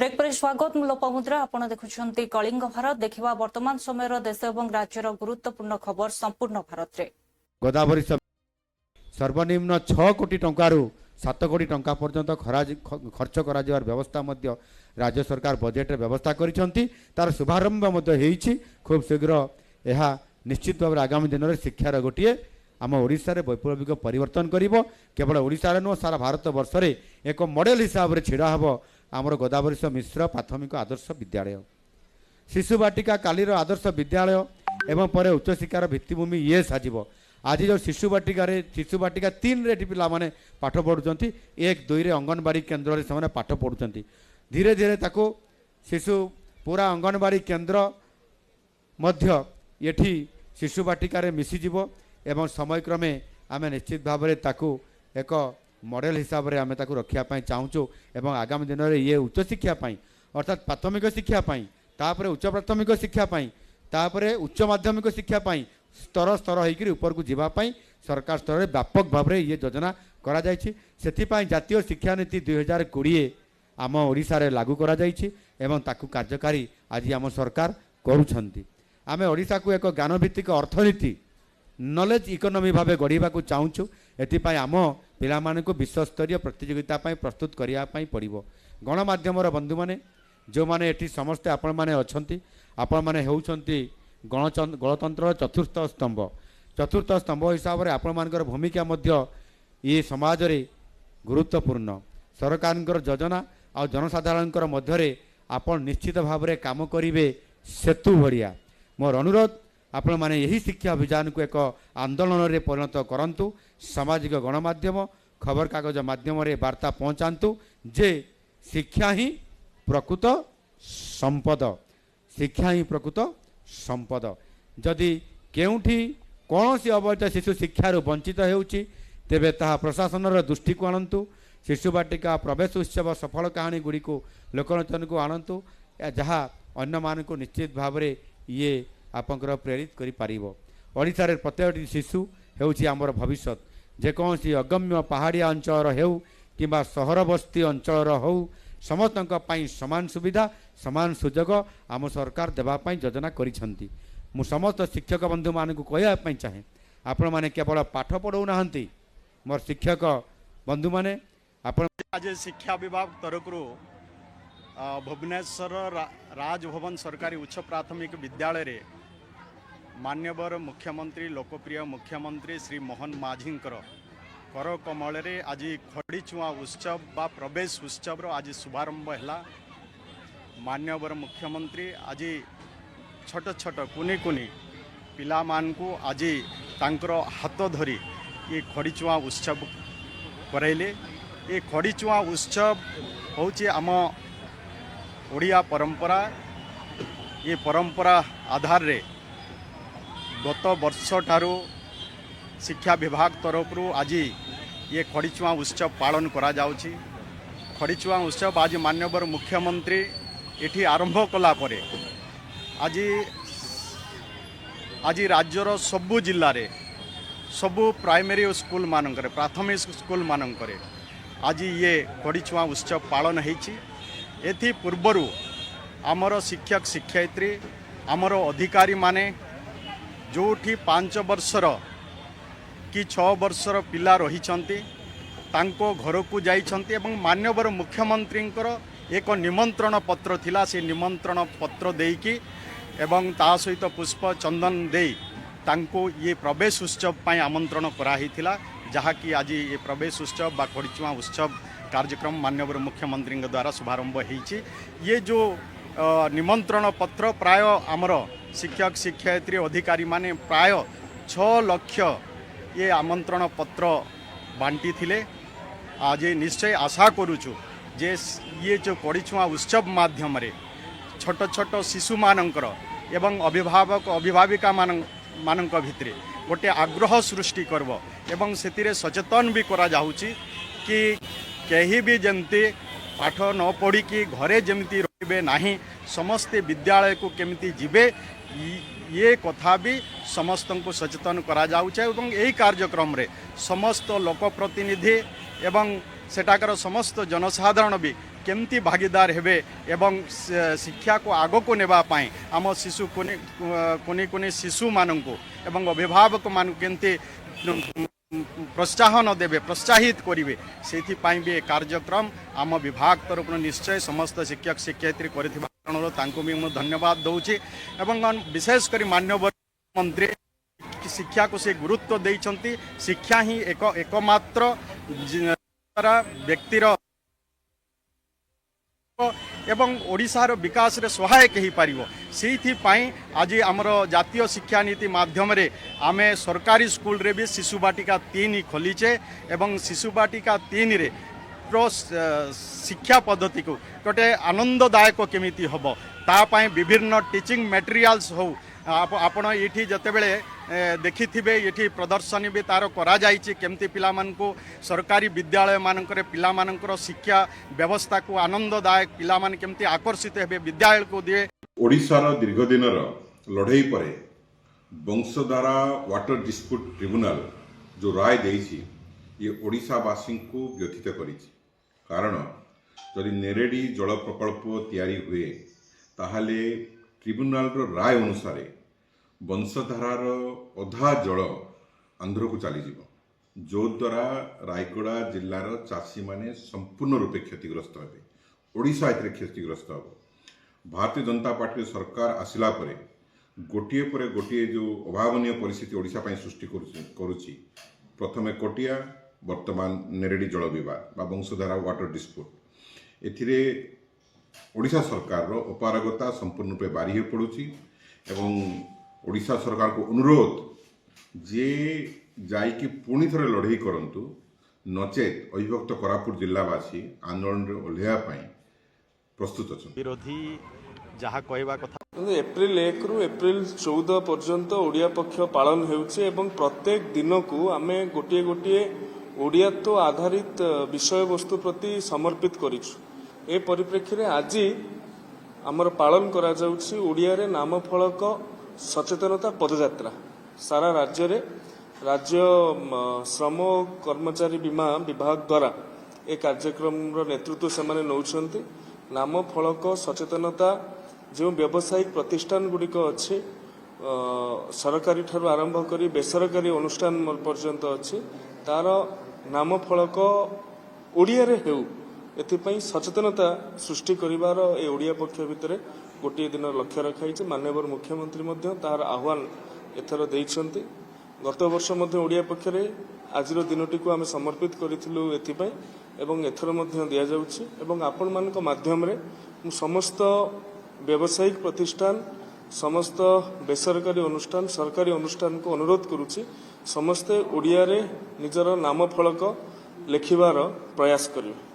Break पर स्वागत लोपमुद्रा आपण देखुछंती कलिंग भारत देखिबा वर्तमान समय देश और राज्यर गुरुत्वपूर्ण खबर संपूर्ण भारत रे गोदावरी सर्वनिम्न 6 कोटी टंकारु 7 कोटी टंका पर्यंत खर्च करा जिवार व्यवस्था मध्य राज्य सरकार बजेट रे व्यवस्था करिसंती तार शुभारंभ मध्य हेइछि खूब शीघ्र यह निश्चित भाव आगामी दिन में शिक्षार गोटे आम ओडिशा रे वैप्लविक परिवर्तन करिवो केवल ओडिशा रे नुह सारा भारत वर्ष रे एक मॉडल हिसाब रे छिड़ा हबो आमर गोदावरी मिश्र प्राथमिक आदर्श विद्यालय शिशु बाटिका कालीर आदर्श विद्यालय एवं पर उच्च शिक्षार भित्तिभूमि ये साजिबो आज जो शिशु बाटिका 3 रे पिला माने पाठ पढ़ुचंती 1 2 रे अंगनवाड़ी केन्द्र रे से पाठ पढ़ुचंती धीरे धीरे ताको शिशु पूरा अंगनवाड़ी केन्द्र मध्य एठी शिशु बाटिका रे मिसी जिवो एवं समय क्रमे आमे निश्चित भाव में ताकू एक मॉडल हिसाब से आम रखा चाहूँ एवं आगामी दिन में ये उच्च शिक्षापी अर्थात प्राथमिक शिक्षापी तापर उच्च प्राथमिक शिक्षापी तापर उच्च माध्यमिक शिक्षापी स्तर स्तर होकर ऊपर को जीवाई सरकार स्तर में व्यापक भाव में ये योजना करा जातीय शिक्षा नीति 2020 आम ओडिशा रे लागू करा एवं ताकू कार्यकारी आज आम सरकार करुछंती आमे ओडिशा को एक ज्ञानभित्तिक अर्थनीति नॉलेज इकोनॉमी भाव गढ़ा चाहूँ एपाई आम पिलामानकु विश्वस्तरीय प्रतियोगिता प्रस्तुत करने पड़ो गणमाध्यम बंधु मैंने जो मैंने ये समस्ते आपण मैंने अच्छा आपण मैंने होती गणतंत्र चतुर्थ स्तंभ हिसाब से आपण मानकर भूमिका मध्य ये समाज रे गुरुत्वपूर्ण सरकार योजना आ जनसाधारण मध्य आपण निश्चित भाव में काम करेंगे सेतु भड़िया मोर अनुरोध आपण माने यही शिक्षा अभियान को एक आंदोलन रे परिणत करंतु सामाजिक गणमाध्यम खबर कागज माध्यम रे वार्ता पहुंचातु जे शिक्षा ही प्रकृत संपद जदि केउठी कौन सी अवैध शिशु शिक्षार वंचित होउची तेबे ताहा प्रशासन दृष्टि को आणंतु शिशु बाटिका प्रवेश उत्सव सफल कहानी गुड़ी को लोकलोचन को आणंतु जहाँ अन्य मान को निश्चित भाव में ये आपंकर प्रेरित करिपारिबो ओडिशा रे प्रत्येक शिशु हेउची आमर भविष्य जेकोसी अगम्य पहाड़िया अंचल हेउ किंबा सहर बस्ती अंचल हो समस्तक पई समान सुविधा समान सुजोग आम सरकार देवाई योजना करिसंती मु समस्त शिक्षक बंधु मान को कहवाई चाहे आपण माने केवल पाठ पढ़ौ नाहंती मोर शिक्षक बंधु माने आपण आज शिक्षा विभाग तरफ भुवनेश्वर राजभवन सरकारी उच्च प्राथमिक विद्यालय रे मान्यवर मुख्यमंत्री लोकप्रिय मुख्यमंत्री श्री मोहन माझींकर कर कमल रे आज खड़ीचुआ उत्सव बा प्रवेश उत्सव आज शुभारंभ है मान्यवर मुख्यमंत्री आज छोट छोट कुनी कुनी पिला मान को आज तांकर हाथ धरी ये खड़ीचुआ उत्सव कराइले ये खड़ीचुआ उत्सव होची आम ओडिया परंपरा ये परंपरा आधार रे गत वर्ष ठारू शिक्षा विभाग तरफ आज ये खड़ीचुआ उत्सव पालन करा जाउछि खड़ीचुआ उत्सव आज मान्यवर मुख्यमंत्री एठी आरंभ कला परे आज राज्यर सबु जिल्ला रे सबु प्राइमरी स्कूल मानकरे प्राथमिक स्कूल मानकरे आज ये खड़ीचुआ उत्सव पालन होइछि एथि पूर्वरु आमर शिक्षक शिक्षयित्री आमर अधिकारी माने जोठी 5 वर्षर कि 6 वर्षर पिला रहिछंती तांको घर को जाइछंती एवं मान्यवर मुख्यमंत्री एक निमंत्रण पत्र थिला से निमंत्रण पत्र देकी एवं ता सहित पुष्प चंदन दे तांको ये प्रवेश उत्सव पाई आमंत्रण कराही थिला जहा कि आज ये प्रवेश उत्सव बा खड़ीचुआ उत्सव कार्यक्रम मान्यवर मुख्यमंत्री द्वारा शुभारंभ होइछि ये जो निमंत्रण पत्र प्राय आमर शिक्षक शिक्षयित्री अधिकारी माने प्राय 6 लाख ये आमंत्रण पत्र बांटी थिले आज निश्चय आशा करूछु जे ये जो खड़ीचुआ उत्सव माध्यम रे छोट छोट शिशु मानकर एवं अभिभावक अभिभाविका मानक भितरे गोटे आग्रह सृष्टि करब एवं सेतिरे सचेतन भी करा जाउछि कि कहीं भी जमती पाठ न पढ़ी कि घरे जमती रहिबे नाही समस्ते विद्यालय को केमती जीवे ये कथा भी समस्त को सचेतन करा जाउछे एवं यही कार्यक्रम रे समस्त लोक प्रतिनिधि एवं सेठाकर समस्त जनसाधारण भी केमती भागीदार हेबे एवं शिक्षा को आग को नेबा पाई आम शिशु कुनी कुनी शिशु मानू एवं अभिभावक मान केमती प्रोत्साहन देवे प्रोत्साहित करेंगे से भी कार्यक्रम आम विभाग तरफ निश्चय समस्त शिक्षक शिक्षयित्री कारणों भी मुझे धन्यवाद दूची एवं विशेषकर माननीय मंत्री शिक्षा को से गुरुत्व देइछंती शिक्षा ही एकमात्र व्यक्तिर एवं ओडिशार विकास रे सहायक हो पारिबो सेइथिपाई आज आमर जातीय शिक्षा नीति माध्यम रे आमे सरकारी स्कूल रे भी शिशु बाटिका 3 खोलीचे एवं शिशु बाटिका 3 रे शिक्षा पद्धति को गोटे आनंददायक केमिति हबो तापाई विभिन्न टीचिंग मटेरियल्स हो आपण ये जतेबेले देखिथिबे ये प्रदर्शनी भी तार करा जाइछि केमती पिला मानकु सरकारी विद्यालय मानकर पिला मानकर शिक्षा व्यवस्था को आनंददायक पिला मान केमती आकर्षित हेबे विद्यालय को दिए ओडिशार दीर्घदिनर लड़ई पर वंशधारा वाटर डिस्प्यूट ट्रिब्यूनल जो राय देइछि ये ओडिशावासी को व्यथित करिछि कारण जदि नेरेडी जल प्रकल्प तैयारी हुए ताहले ट्रिब्यूनल राय अनुसार वंशधारार अधा जल आंध्र को चलीज जो द्वारा रायगड़ा जिलार चाषी माने संपूर्ण रूपे क्षतिग्रस्त हे ओडिशा ए क्षतिग्रस्त हे भारतीय जनता पार्टी सरकार आसिला परे गोटिए पर गोटिए जो अभावनीय परिस्थिति ओडिशा पई सृष्टि करुछि प्रथमे कोटिया वर्तमान नेरेडी जल विवाद बा वंशधारा वाटर डिस्प्यूट एथिरे ओडिशा सरकार रो अपारगता संपूर्ण रूपे बारी हो पड़ुछि एवं ओडिशा सरकार को अनुरोध जे जाइकी पुणी थे लड़ई करंतु नचेत अविभक्त कोरापुट जिलावासी आंदोलन रे ओल्हेया पई प्रस्तुत अछन विरोधी जहाँ कहवा कथा एप्रिल 1 रु एप्रिल 14 पर्यंत ओडिया पक्ष पालन हेउछि एवं प्रत्येक दिन को आमे गोटे गोटे ओडियात्व आधारित विषय वस्तु प्रति समर्पित करिछु ए परिप्रेक्षी रे आज आमर पालन करा जाउछि ओडिया रे नाम फलक सचेतनता पदयात्रा सारा राज्य रे राज्य श्रम कर्मचारी बीमा विभाग द्वारा ए कार्यक्रम रो नेतृत्व से माने नउछंती नाम फलक सचेतनता जो व्यावसायिक प्रतिष्ठान गुड़िक अच्छे सरकारी ठारू आरंभ करी बेसरकारी अनुष्ठान पर्यंत अच्छे तार नाम फलक ओडिया रे हेउ एथिपाई सचेतनता सृष्टि करिवार ए ओडिया पक्ष भितर गोटे दिन लक्ष्य रखाई माननीय मुख्यमंत्री मध्य तार आह्वान एथर देइछंती गत वर्ष मध्य ओडिया पक्ष रे आज दिनटी को आम समर्पित करिथिलु एथिपाई एवं एथर मध्य दिया जाउछि एवं आपण मानक माध्यम रे समस्त व्यावसायिक प्रतिष्ठान समस्त बेसरकारी अनुष्ठान सरकारी अनुष्ठान को अनुरोध करुछि समस्ते ओडिया रे निजर नाम फलक लेखिबार प्रयास करिवे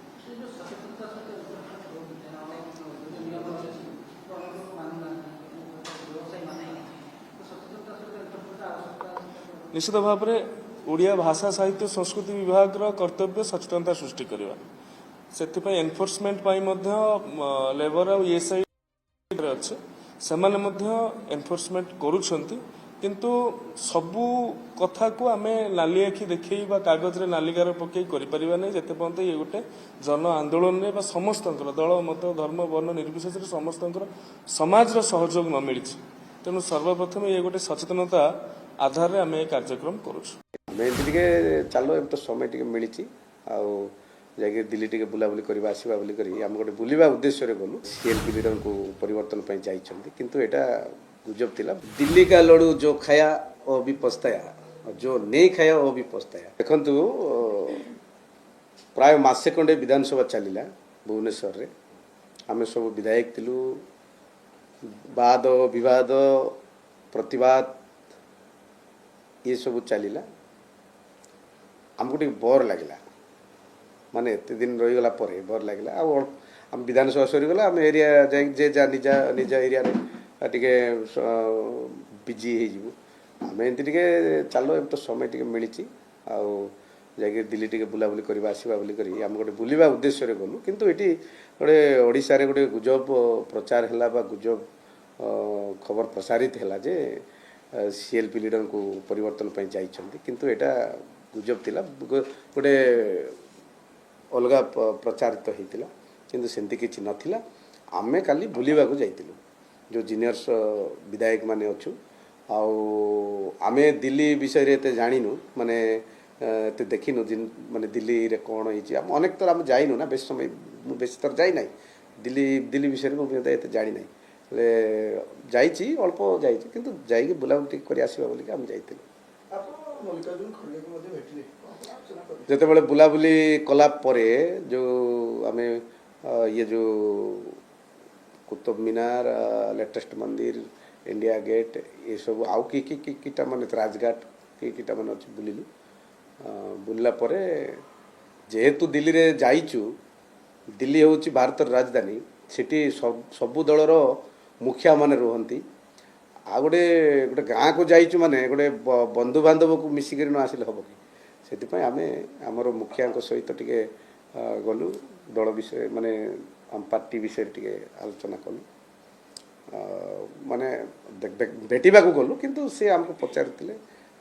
निश्चित भाव में ओडिया भाषा साहित्य संस्कृति विभाग रो कर्तव्य सचेतनता सृष्टि करवा से एनफोर्समेंट पाई मध्य लेबर और ईएसआई अच्छे से एनफोर्समेंट करुछंती किंतु सबू कथा को आमे नाली आखि देखई बा कागज रे नालिगार पकई करि परिबा नै जते पर्यंत ये गोटे जन आंदोलन रे बा समस्तंकर दल मत धर्म वर्ण निर्विशेष रे समस्तंकर समाज रो सहयोग न मिलिछि तेनु सर्वप्रथम ये गोटे सचेतनता आधार रे आमे कार्यक्रम करूछु मैं टिके चलो एम तो समय टिके मिलिछि आ जाके दिल्ली टिके बुलाबुली करबा आसीबा बोली करी हम गोटे बुलिबा उद्देश्य रे गलु सीएलपी लीडर को परिवर्तन पई जाइछंती किंतु एटा गुजब थिला दिल्ली का लड़ू जो खाया वो भी पछताया जो नहीं खाया वो भी पछताया देखंतु प्राय मासे खंडे विधानसभा चलिला भुवनेश्वर रे आमे सब विधायक थिलु वाद विवाद प्रतिवाद ये सब चलिला हमको टिक बोर लागला माने एते दिन रही गला परे बोर लागला आ हम विधानसभा सरी गला हम एरिया जे जा निजा निजा एरिया रे टिके बिजी हे जिवु आमे एंती टिके चलो एम तो समय टिके मिलिछि आ जाके दिल्ली टिके बुलाबुली करबा आसीबा बोली करी हम गोटे बुलिबा उद्देश्य रे गलु किंतु एटी गोटे ओडिसा रे गोटे गुजब प्रचार हला बा गुजब खबर प्रसारित हला जे सीएलपी लीडर को परिवर्तन पई जाइछंती किंतु एटा गुजब थिला गोटे अलगा प्रचारित होइतिला କିନ୍ତୁ ସେମିତି କିଛି ନଥିଲା। ଆମେ ଖାଲି ବୁଲିବାକୁ ଯାଇଥିଲୁ जो juniors विधायक माने अच्छु आउ आमे दिल्ली विषय एते जानिनु माने एते देखिनु माने दिल्ली रे कोन होइछि हम अनेक तर हम जाइनु ना बेस समय बेस तर जाई नै दिल्ली विषय में एते जानि नै ले जाइछि अल्प जाइछि किंतु जाइके बुलाबुली करि आसीबा बोली हम जाइथिलु। जते बेले बुलाबुली कला परे जो आमे ये जो कुतुब मीनार लेटेस्ट मंदिर इंडिया गेट ये सब आउ किटा माने राजघाट किटा माने अछि बुलिलु बुलला परे जेहेतु दिल्ली रे जाइचु दिल्ली होची भारत राजधानी सिटी सबु दलर मुखिया माने रहंती आ गोटे गोटे गाँ को जाइचु माने गोटे बंधु बांधव को मिसिकर न आसिले हबो कि सेति पय आमे हमर मुखिया को सहित टिके गलु दल विषय माने हम पार्टी विषय टिके आलोचना कलु माने भेटिबा को गलु किंतु से हमको पचारतिले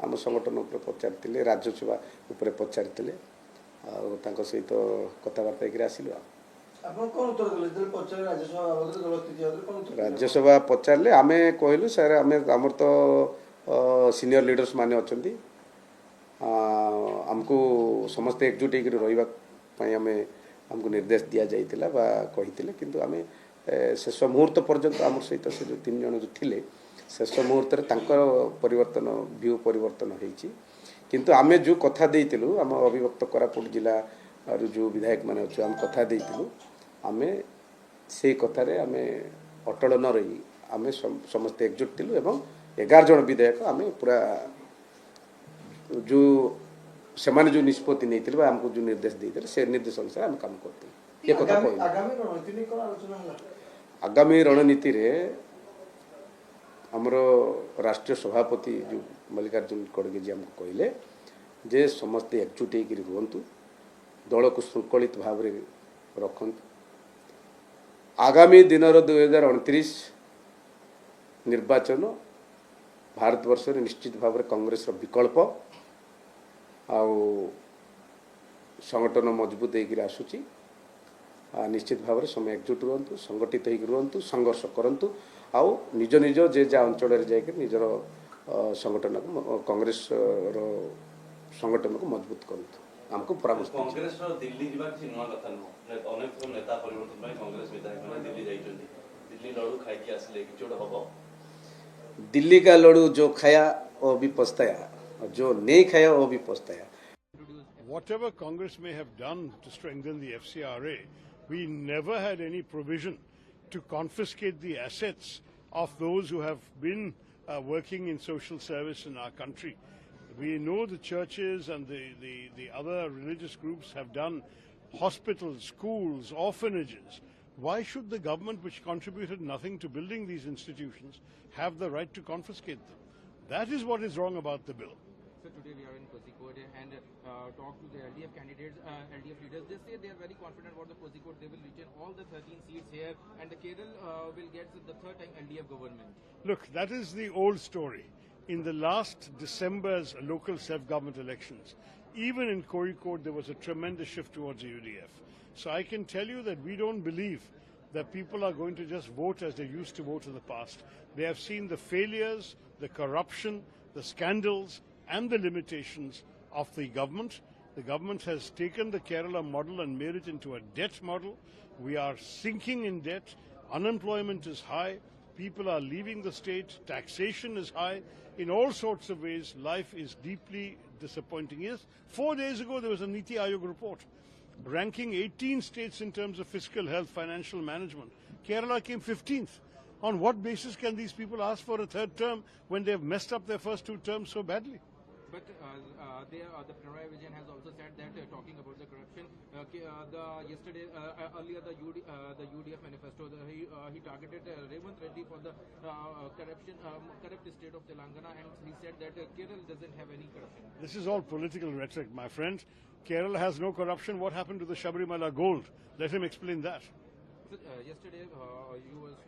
आम संगठन ऊपर पचारतिले राज्यसभा ऊपर पचारतिले आ तांको सहित कथावार्ता के आसिलु आपण कोन उत्तर देले जल पचार राज्यसभा बाबत दल स्थिति बाबत कोन उत्तर राज्यसभा पचारले आमे कहलु सर आमे हमर तो सीनियर लीडर्स माने अछंती हमको समस्त एकजुट होकर रहिबा पई हमें हमको निर्देश दिया जाइतिला बा कहितिले किंतु आमे शेष मुहूर्त पर्यंत आम सहित से जो 3 जन जो थिले शेष मुहूर्त रे तांकर परिवर्तन व्यू परिवर्तन होईची किंतु आमे जो कथा देइतिलु हम अभिव्यक्त कोरापुट जिला और जो विधायक माने अछि हम कथा देइतिलु आमे से कथा रे आमे अटल न रही आमे समस्त एकजुट थिलु एवं 11 जन विधायक आमे पूरा जो सेमाने जो निष्पत्ति नहीं हमको जो निर्देश देते से निर्देश अनुसार हम काम करते ये कथा आगामी रणनीति रे हमरो राष्ट्रीय सभापति जो मल्लिकार्जुन खड़गे जी हमको कहले जे समस्त एकजुट होकर रुहंतु दल को शृंखलित भाव रे रखंतु आगामी दिन 2029 निर्वाचन भारतवर्ष निश्चित भाव में कांग्रेस विकल्प आउ संगठन मजबूत होकर आसुची निश्चित भाव में समय एकजुट रुहंतु संगठित होकर रुहंतु संघर्ष करंतु आउ निज निज जे जा अंचल जाकर निजर संगठन को कांग्रेस संगठन को मजबूत करंतु हमको परामर्श कांग्रेस दिल्ली जीवा किसी नुआ कथा न अनेक नेता परिवर्तन भाई कांग्रेस विधायक माने दिल्ली जाइछन्ती दिल्ली लड़ू खाई के आसले कि जोड़ हबो दिल्ली का लड़ू जो खाया वो भी पछताया और जो नहीं खाया वो भी पछताया। Whatever Congress may have done to strengthen the FCRA, we never had any provision to confiscate the assets of those who have been working in social service in our country. We know the churches and the other religious groups have done hospitals, schools, orphanages. Why should the government, which contributed nothing to building these institutions, have the right to confiscate them? That is what is wrong about the bill. So today we are in Kozhikode and talk to the LDF candidates, LDF leaders. They say they are very confident about the Kozhikode. They will retain all the 13 seats here and the Kerala will get the third time LDF government. Look, that is the old story. In the last December's local self-government elections, even in Kozhikode, there was a tremendous shift towards the UDF. So I can tell you that we don't believe that people are going to just vote as they used to vote in the past. They have seen the failures, the corruption, the scandals, and the limitations of the government. The government has taken the Kerala model and made it into a debt model. We are sinking in debt. Unemployment is high. People are leaving the state. Taxation is high. In all sorts of ways, life is deeply disappointing. Yes, 4 days ago, there was a Niti Aayog report ranking 18 states in terms of fiscal health, financial management. Kerala came 15th. On what basis can these people ask for a third term when they have messed up their first 2 terms so badly? But the Pinarayi Vijayan has also said that talking about the corruption, earlier the UDF manifesto, he targeted Revanth Reddy for the corrupt state of Telangana, and he said that Kerala doesn't have any corruption. This is all political rhetoric, my friend. Kerala has no corruption. What happened to the Sabarimala gold? Let him explain that. So, yesterday,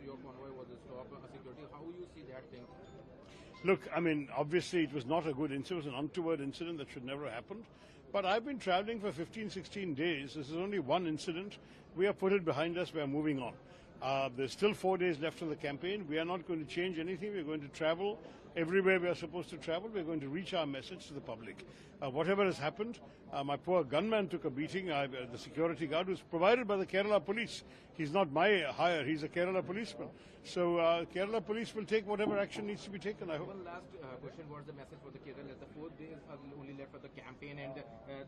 your convoy was stopped security. How you see that thing? Look, I mean, obviously it was not a good incident. It was an untoward incident that should never have happened. But I've been traveling for 15, 16 days. This is only one incident. We have put it behind us. We are moving on. There's still 4 days left of the campaign. We are not going to change anything. We're going to travel everywhere we are supposed to travel. We're going to reach our message to the public. Whatever has happened, my poor gunman took a beating. The security guard was provided by the Kerala police. He's not my hire. He's a Kerala policeman. So Kerala police will take whatever action needs to be taken, I hope. One last question was the message for the Kerala. The 4 days are only left for the campaign, and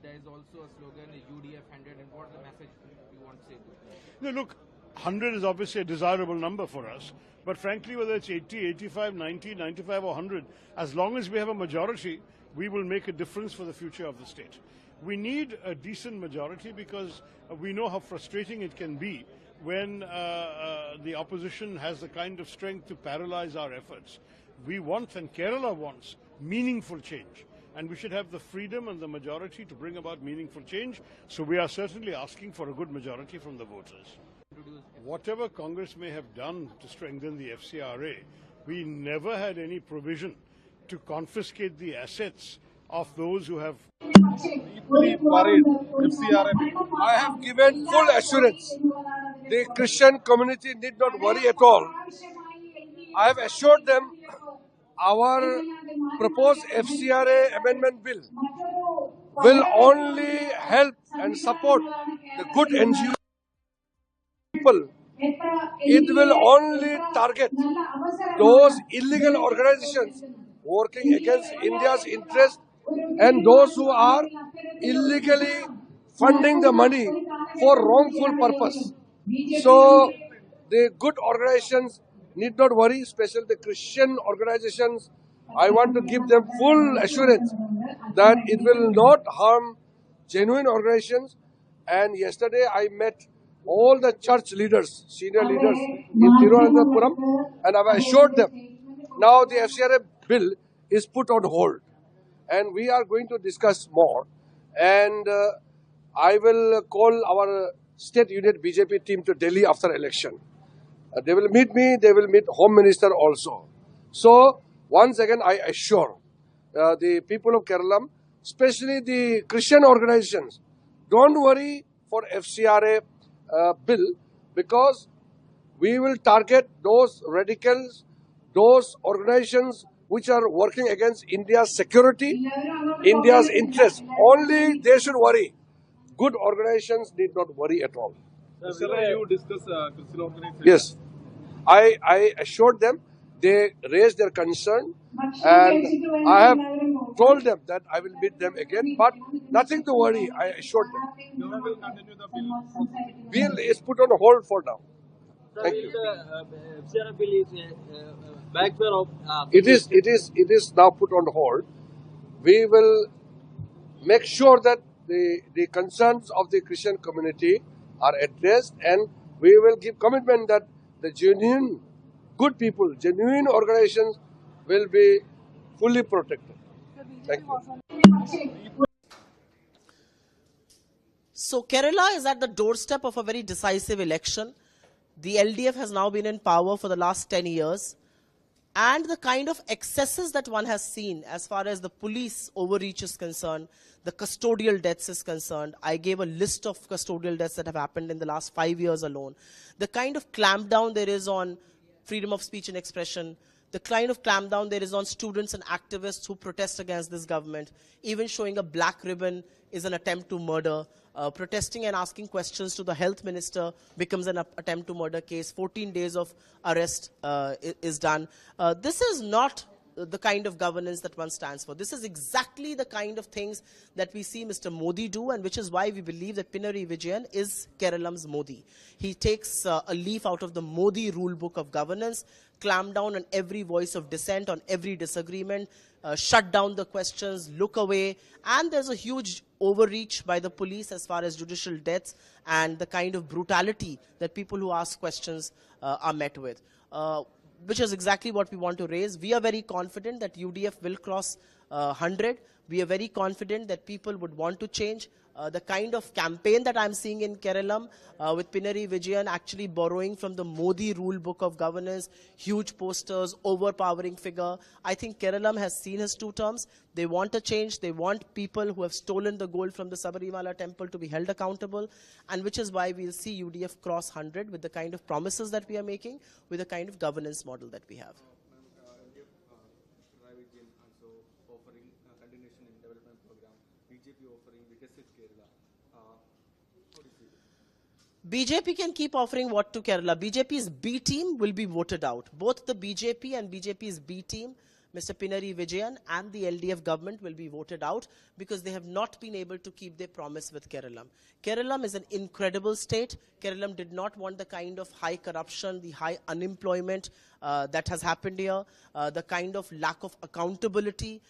there is also a slogan, UDF 100. And what is the message you want to say to them? No, look, 100 is obviously a desirable number for us. But frankly, whether it's 80, 85, 90, 95 or 100, as long as we have a majority, we will make a difference for the future of the state. We need a decent majority because we know how frustrating it can be when the opposition has the kind of strength to paralyze our efforts. We want, and Kerala wants, meaningful change. And we should have the freedom and the majority to bring about meaningful change. So we are certainly asking for a good majority from the voters. Whatever Congress may have done to strengthen the FCRA, we never had any provision to confiscate the assets of those who have. I have given full assurance. The Christian community need not worry at all. I have assured them our proposed FCRA amendment bill will only help and support the good NGO people. It will only target those illegal organizations working against India's interest and those who are illegally funding the money for wrongful purpose. So the good organizations need not worry, especially the Christian organizations. I want to give them full assurance that it will not harm genuine organizations. And yesterday I met all the church leaders, senior leaders in Thiruvananthapuram, and I have assured them now the FCRA bill is put on hold and we are going to discuss more. And I will call our State Unit BJP team to Delhi after election. They will meet me, they will meet Home Minister also. So once again I assure the people of Kerala, especially the Christian organizations, don't worry for FCRA bill, because we will target those radicals, those organizations which are working against India's security, India's interests. Only they should worry. Good organizations need not worry at all. You discuss Christian organizations? Yes. I assured them, they raised their concern, and I have told them that I will meet them again, but nothing to worry, I assured them. You will continue the bill? Bill is put on hold for now. Thank you. FCRA bill is backfire of. It is now put on hold. We will make sure that the concerns of the Christian community are addressed, and we will give commitment that the genuine good people, genuine organizations will be fully protected. Thank you. So Kerala is at the doorstep of a very decisive election. The LDF has now been in power for the last 10 years. And the kind of excesses that one has seen as far as the police overreach is concerned, the custodial deaths is concerned. I gave a list of custodial deaths that have happened in the last 5 years alone. The kind of clampdown there is on freedom of speech and expression, the kind of clampdown there is on students and activists who protest against this government. Even showing a black ribbon is an attempt to murder. Protesting and asking questions to the health minister becomes an attempt to murder case. 14 days of arrest is done. This is not the kind of governance that one stands for. This is exactly the kind of things that we see Mr. Modi do, and which is why we believe that Pinarayi Vijayan is Keralam's Modi. He takes a leaf out of the Modi rule book of governance, clamp down on every voice of dissent, on every disagreement, shut down the questions, look away, and there's a huge overreach by the police as far as judicial deaths and the kind of brutality that people who ask questions are met with. Which is exactly what we want to raise. We are very confident that UDF will cross 100. We are very confident that people would want to change. the kind of campaign that I'm seeing in Kerala with Pinarayi Vijayan actually borrowing from the Modi rule book of governance, huge posters, overpowering figure. I think Kerala has seen his 2 terms. They want a change. They want people who have stolen the gold from the Sabarimala temple to be held accountable, and which is why we'll see UDF cross 100 with the kind of promises that we are making, with the kind of governance model that we have. BJP can keep offering what to Kerala? BJP's B team will be voted out. Both the BJP and BJP's B team, Mr. Pinarayi Vijayan and the LDF government, will be voted out because they have not been able to keep their promise with Kerala. Kerala is an incredible state. Kerala did not want the kind of high corruption, the high unemployment that has happened here, the kind of lack of accountability,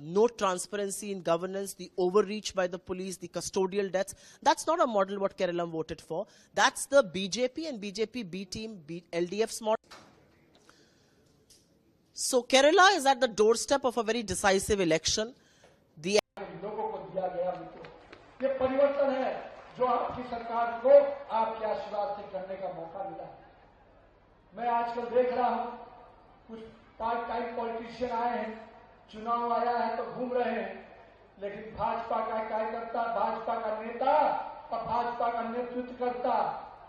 no transparency in governance, the overreach by the police, the custodial deaths. That's not a model what Kerala voted for. That's the BJP and BJP B team, LDF's model. So Kerala is at the doorstep of a very decisive election. The लोगों को दिया गया मित्रों, ये परिवर्तन है जो आपकी सरकार को आपके आशीर्वाद से करने का मौका मिला है। मैं आजकल देख रहा हूं कुछ पार्ट टाइम पॉलिटिशियन आए हैं, चुनाव आया है तो घूम रहे हैं, लेकिन भाजपा का कार्यकर्ता, भाजपा का नेता और भाजपा का नेतृत्व करता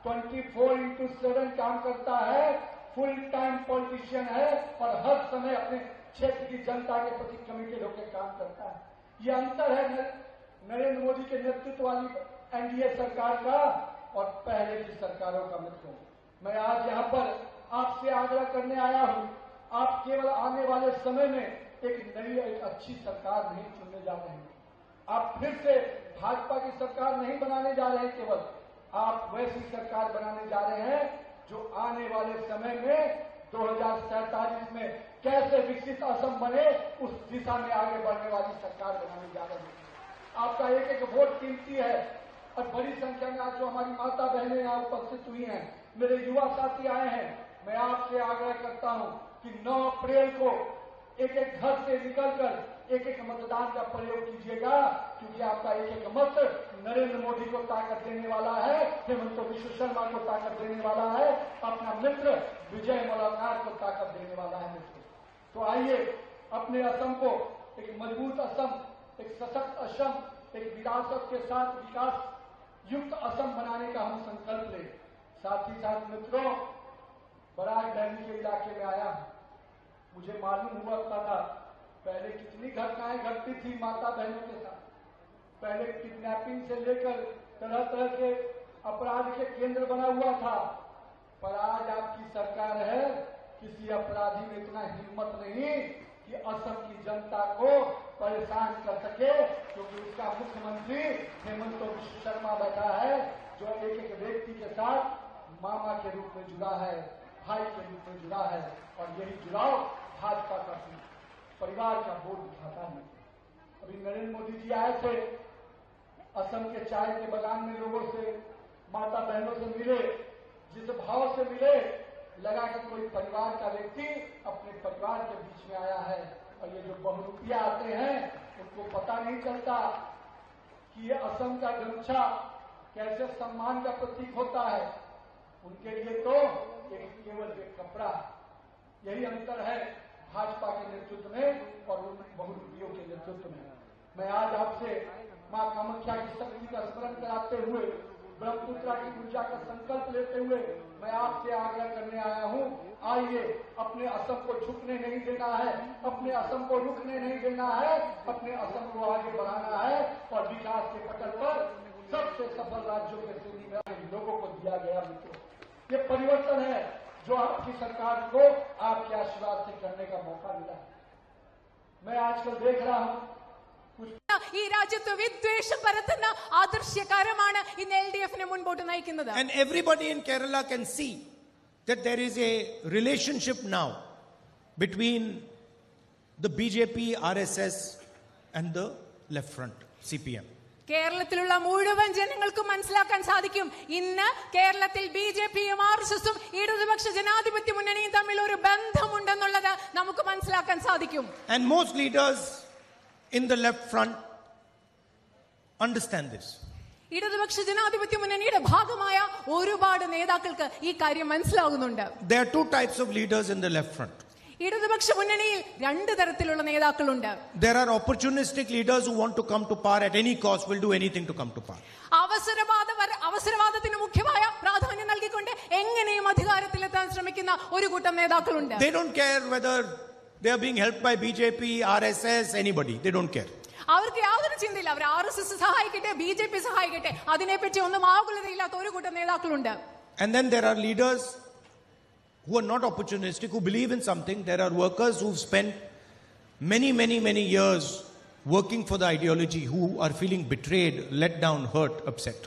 24/7 काम करता है, फुल टाइम पॉलिटिशियन है और हर समय अपने क्षेत्र की जनता के प्रति कमिटेड होकर काम करता है। ये अंतर है नरेंद्र मोदी के नेतृत्व वाली एनडीए सरकार का और पहले की सरकारों का। मित्रों, मैं आज यहाँ पर आपसे आग्रह करने आया हूँ, आप केवल आने वाले समय में एक नई, एक अच्छी सरकार नहीं चुनने जा रहे हैं, आप फिर से भाजपा की सरकार नहीं बनाने जा रहे हैं, केवल आप वैसी सरकार बनाने जा रहे हैं जो आने वाले समय में 2047 में कैसे विकसित असम बने उस दिशा में आगे बढ़ने वाली सरकार बनाने जा रहे हैं। आपका एक एक वोट कीमती है और बड़ी संख्या में आज जो हमारी माता बहनें यहाँ उपस्थित हुई हैं, मेरे युवा साथी आए हैं, मैं आपसे आग्रह करता हूं कि 9 अप्रैल को एक एक घर से निकलकर एक एक मतदान का प्रयोग कीजिएगा, क्योंकि आपका एक एक मत नरेंद्र मोदी को ताकत देने वाला है, हेमंत विश्व शर्मा को ताकत देने वाला है, अपना मित्र विजय मलाकार को ताकत देने वाला है। मित्र, तो आइए अपने असम को एक मजबूत असम, एक सशक्त असम, एक विरासत के साथ विकास युक्त असम बनाने का हम संकल्प लें। साथ ही साथ मित्रों, बराज डैमी के इलाके में आया, मुझे मालूम हुआ था पहले कितनी घटनाएं घटती थी माता बहनों के साथ, पहले किडनैपिंग से लेकर तरह तरह के अपराध के केंद्र बना हुआ था, पर आज आपकी सरकार है, किसी अपराधी में इतना हिम्मत नहीं कि असम की जनता को परेशान कर सके, क्योंकि उसका मुख्यमंत्री हेमंत विश्व शर्मा बैठा है, जो एक एक व्यक्ति के साथ मामा के रूप में जुड़ा है, भाई के रूप में जुड़ा है, और यही जुड़ाव भाजपा का परिवार का बोध दिखाता है। अभी नरेंद्र मोदी जी आए थे, असम के चाय के बगान में लोगों से, माता बहनों से मिले, जिस भाव से मिले लगा कि कोई परिवार का व्यक्ति अपने परिवार के बीच में आया है। और ये जो बहुरूपिया आते हैं उनको पता नहीं चलता कि ये असम का गमछा कैसे सम्मान का प्रतीक होता है, उनके लिए तो केवल एक कपड़ा। यही अंतर है भाजपा के नेतृत्व में और उन बहुरूपियों के नेतृत्व में। मैं आज आपसे मां कामाख्या की शक्ति का स्मरण कराते हुए, ब्रह्मपुत्रा की ऊर्जा का संकल्प लेते हुए मैं आपसे आग्रह करने आया हूं, आइए अपने असम को झुकने नहीं देना है, अपने असम को रुकने नहीं देना है, अपने असम को आगे बढ़ाना है और विकास के पटल पर सबसे सफल राज्यों के श्रेणी में लोगों को दिया गया। मित्रों, ये परिवर्तन है जो आपकी सरकार को आपके आशीर्वाद से करने का मौका मिला है। मैं आजकल देख रहा हूं ഈ രാജ്യത്ത് വിദ്വേഷം പരത്തുന്ന ആദർശകാരമാണ് ഇന്ന് എൽഡിഎഫിനെ മുൻപോട്ട് നയിക്കുന്നത്. And everybody in Kerala can see that there is a relationship now between the BJP, RSS and the left front, CPM. കേരളത്തിലുള്ള മുഴുവൻ ജനങ്ങൾക്കും മനസ്സിലാക്കാൻ സാധിക്കും, ഇന്ന് കേരളത്തിൽ ബിജെപിയും ആർഎസ്എസും ഇടതുപക്ഷ ജനാധിപത്യ മുന്നണിയും തമ്മിൽ ഒരു ബന്ധമുണ്ടെന്നുള്ളത് നമുക്ക് മനസ്സിലാക്കാൻ സാധിക്കും. And most leaders in the left front understand this. ഇടതുപക്ഷ ജനാധിപത്യ മുന്നണിയുടെ ഭാഗമായ ഒരുപാട് നേതാക്കൾക്ക് ഈ കാര്യം മനസ്സിലാകുന്നുണ്ട്. There are two types of leaders in the left front. ഇടതുപക്ഷ മുന്നണിയിൽ രണ്ട് തരത്തിലുള്ള നേതാക്കളുണ്ട്. There are opportunistic leaders who want to come to power at any cost, will do anything to come to power. അവസരവാദത്തിന് മുഖ്യമായ പ്രാധാന്യം നൽകിക്കൊണ്ട് എങ്ങനെയും അധികാരത്തിലെത്താൻ ശ്രമിക്കുന്ന ഒരു കൂട്ടം നേതാക്കളുണ്ട്. They don't care whether they are being helped by BJP, RSS, anybody. They don't care. അവർക്ക് യാതൊരു ചിന്തയില്ല. അവർ RSS സഹായിക്കട്ടെ, BJP സഹായിക്കട്ടെ, അതിനെപ്പറ്റി ഒന്നും ആകുലതയില്ലാത്ത ഒരു കൂട്ടം നേതാക്കളുണ്ട്. And then there are leaders who are not opportunistic, who believe in something. There are workers who've spent many years working for the ideology, who are feeling betrayed, let down, hurt, upset.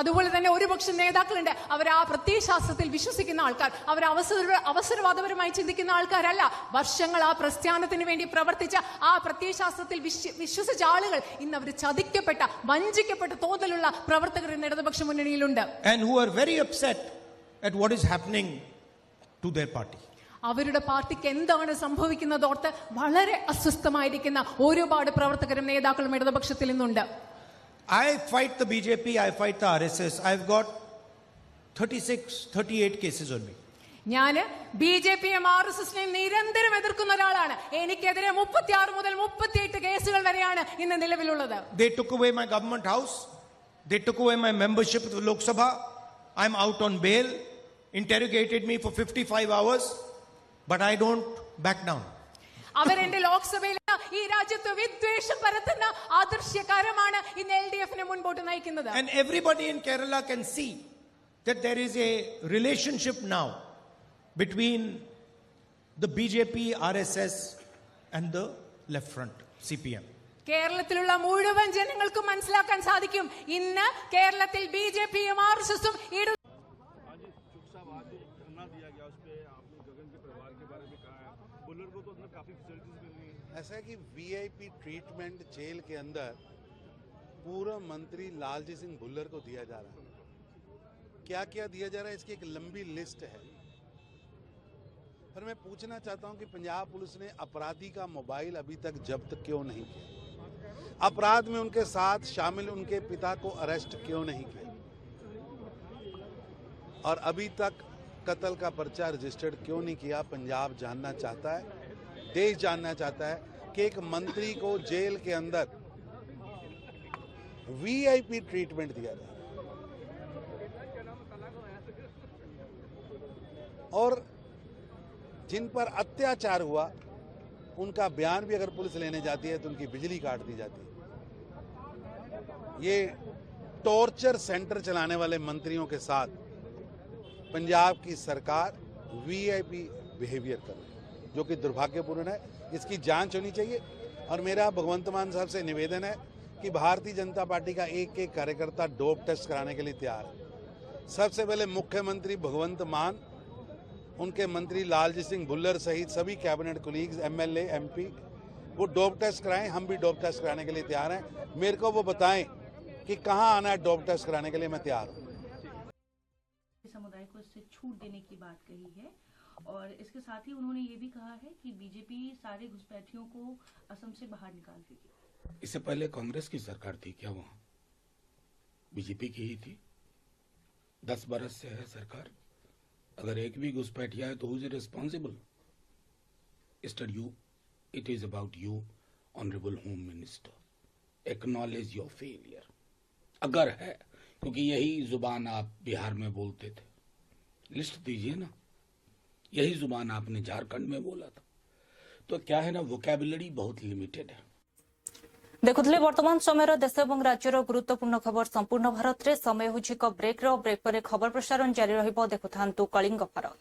അതുപോലെ തന്നെ ഒരുപക്ഷം നേതാക്കളുണ്ട്. അവർ ആ പ്രത്യയശാസ്ത്രത്തിൽ വിശ്വസിക്കുന്ന ആൾക്കാർ, അവർ അവസരവാദപരമായി ചിന്തിക്കുന്ന ആൾക്കാരല്ല. വർഷങ്ങൾ ആ പ്രസ്ഥാനത്തിന് വേണ്ടി പ്രവർത്തിച്ച ആ പ്രത്യയശാസ്ത്രത്തിൽ വിശ്വസിച്ച ആളുകൾ ഇന്ന് അവർ ചതിക്കപ്പെട്ട, വഞ്ചിക്കപ്പെട്ട തോന്നലുള്ള പ്രവർത്തകർ ഇന്ന് ഇടതുപക്ഷ മുന്നണിയിലുണ്ട്. And who are very upset at what is happening to their party. അവരുടെ പാർട്ടിക്ക് എന്താണ് സംഭവിക്കുന്നതോർത്ത് വളരെ അസ്വസ്ഥമായിരിക്കുന്ന ഒരുപാട് പ്രവർത്തകരും നേതാക്കളും ഇടതുപക്ഷത്തിൽ നിന്നുണ്ട്. I fight the BJP, I fight the RSS. I've got 38 cases on me. ഞാൻ BJPയും RSSനെയും നിരന്തരം എതിർക്കുന്ന ഒരാളാണ്. എനിക്കെതിരെ 36 മുതൽ 38 കേസുകൾ വരെയാണ് ഇന്ന് നിലവിലുള്ളത്. They took away my government house. They took away my membership of Lok Sabha. I'm out on bail. Interrogated me for 55 hours. But I don't back down. അവരെന്റെ ലോക്സഭയിൽ ഈ രാജ്യത്ത് വിദ്വേഷം പരത്തുന്ന ആദർശകാരമാണ് ഇന്ന് LDFനെ മുൻപോട്ട് നയിക്കുന്നത്. And everybody in Kerala can see that there is a relationship now between the BJP, RSS and the left front, CPM. കേരളത്തിലുള്ള മുഴുവൻ ജനങ്ങൾക്കും മനസ്സിലാക്കാൻ സാധിക്കും ഇന്ന് കേരളത്തിൽ BJPയും RSSും ऐसा है कि वीआईपी ट्रीटमेंट जेल के अंदर पूर्व मंत्री लालजी सिंह भुल्लर को दिया जा रहा है. क्या क्या दिया जा रहा है इसकी एक लंबी लिस्ट है. पर मैं पूछना चाहता हूं कि पंजाब पुलिस ने अपराधी का मोबाइल अभी तक जब्त क्यों नहीं किया? अपराध में उनके साथ शामिल उनके पिता को अरेस्ट क्यों नहीं किया? और अभी तक कत्ल का पर्चा रजिस्टर्ड क्यों नहीं किया? पंजाब जानना चाहता है, देश जानना चाहता है कि एक मंत्री को जेल के अंदर वीआईपी ट्रीटमेंट दिया जाए और जिन पर अत्याचार हुआ उनका बयान भी अगर पुलिस लेने जाती है तो उनकी बिजली काट दी जाती है. ये टॉर्चर सेंटर चलाने वाले मंत्रियों के साथ पंजाब की सरकार वीआईपी बिहेवियर कर रही है, जो कि दुर्भाग्यपूर्ण है. इसकी जांच होनी चाहिए. और मेरा भगवंत मान साहब से निवेदन है कि भारतीय जनता पार्टी का एक एक कार्यकर्ता डोप टेस्ट कराने के लिए तैयार है. सबसे पहले मुख्यमंत्री भगवंत मान, उनके मंत्री लालजी सिंह भुल्लर सहित सभी कैबिनेट कोलीग्स, MLA, MP वो डोप टेस्ट कराएं. हम भी डोप टेस्ट कराने के लिए तैयार हैं. मेरे को वो बताएं कि कहाँ आना है डोप टेस्ट कराने के लिए. मैं तैयार हूँ. समुदाय को इससे छूट देने की बात कही है और इसके साथ ही उन्होंने ये भी कहा है कि बीजेपी सारे घुसपैठियों को असम से बाहर निकाल देगी. इससे पहले कांग्रेस की सरकार थी क्या? वहां बीजेपी की ही थी. 10 बरस से है सरकार. अगर एक भी घुसपैठिया है तो who is responsible? It is about you honourable home minister. Acknowledge your failure अगर है, क्योंकि यही जुबान आप बिहार में बोलते थे. लिस्ट दीजिए ना. यही जुबान आपने झारखंड में बोला था. तो क्या है ना, वोकैबुलरी बहुत लिमिटेड है. देखुले वर्तमान समय देश और राज्यर गुरुत्वपूर्ण खबर संपूर्ण भारत रे. समय होछि ब्रेक पर खबर प्रसारण जारी रहिबो. देखुथांतु कलिंग भारत.